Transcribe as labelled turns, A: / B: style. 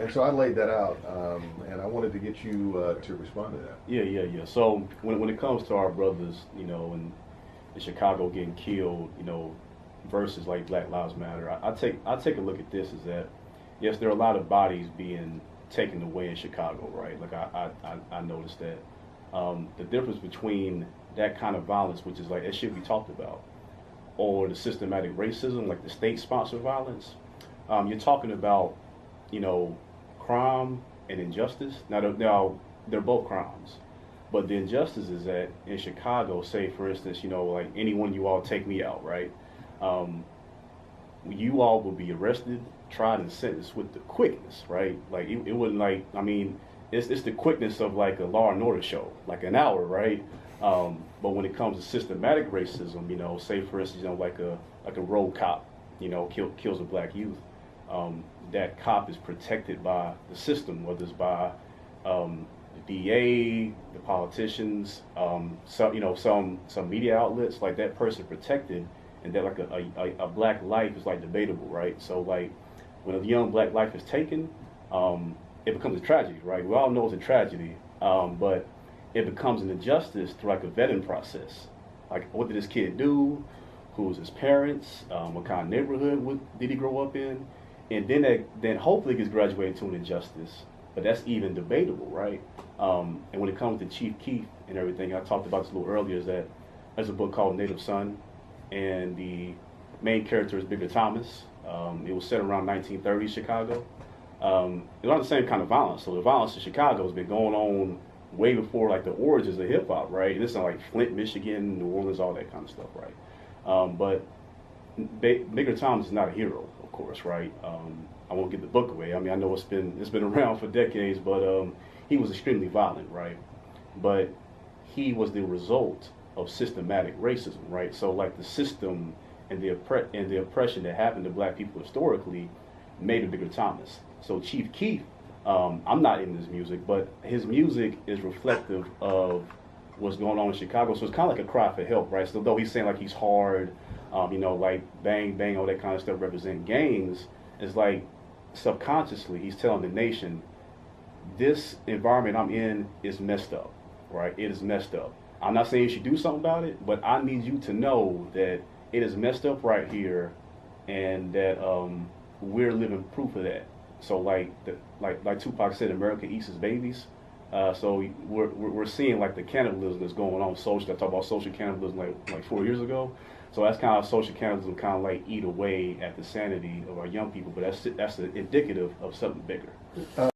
A: And so I laid that out, and I wanted to get you to respond to that.
B: Yeah. So when it comes to our brothers, in Chicago getting killed, versus like Black Lives Matter, I take a look at this is that yes, there are a lot of bodies being taken away in Chicago, right? Like I noticed that the difference between that kind of violence, which is like it should be talked about, or the systematic racism, like the state-sponsored violence. You're talking about, crime and injustice. Now they're both crimes, but the injustice is that in Chicago, say for instance, like anyone you all take me out, right? Um, you all will be arrested, tried, and sentenced with the quickness, right? Like it wouldn't like it's the quickness of like a Law and Order show, like an hour, right? But when it comes to systematic racism, say for instance, like a road cop, kills a black youth, that cop is protected by the system, whether it's by the DA, the politicians, some media outlets, like that person protected, and that like a black life is like debatable, right? So like when a young black life is taken, it becomes a tragedy, right? We all know it's a tragedy, but it becomes an injustice through like a vetting process. Like, what did this kid do? Who was his parents? What kind of neighborhood did he grow up in? And then hopefully gets graduated to an injustice. But that's even debatable, right? And when it comes to Chief Keef and everything, I talked about this a little earlier, is that there's a book called Native Son, and the main character is Bigger Thomas. It was set around 1930 Chicago. It's not the same kind of violence. So the violence in Chicago has been going on way before like the origins of hip hop, right? And it's not like Flint, Michigan, New Orleans, all that kind of stuff, right? But Bigger Thomas is not a hero, of course, right? I won't give the book away. I mean, I know it's been around for decades, but he was extremely violent, right? But he was the result of systematic racism, right? So like the system and the oppression that happened to black people historically made a Bigger Thomas. So Chief Keef, I'm not in his music, but his music is reflective of what's going on in Chicago. So it's kind of like a cry for help, right? So though he's saying like he's hard, like bang, bang, all that kind of stuff represent gangs, it's like subconsciously he's telling the nation, this environment I'm in is messed up, right? It is messed up. I'm not saying you should do something about it, but I need you to know that it is messed up right here, and that we're living proof of that. So like Tupac said, America eats its babies. So we're seeing like the cannibalism that's going on socially. I talked about social cannibalism like 4 years ago. So that's kind of social cannibalism, kind of like eat away at the sanity of our young people. But that's indicative of something bigger.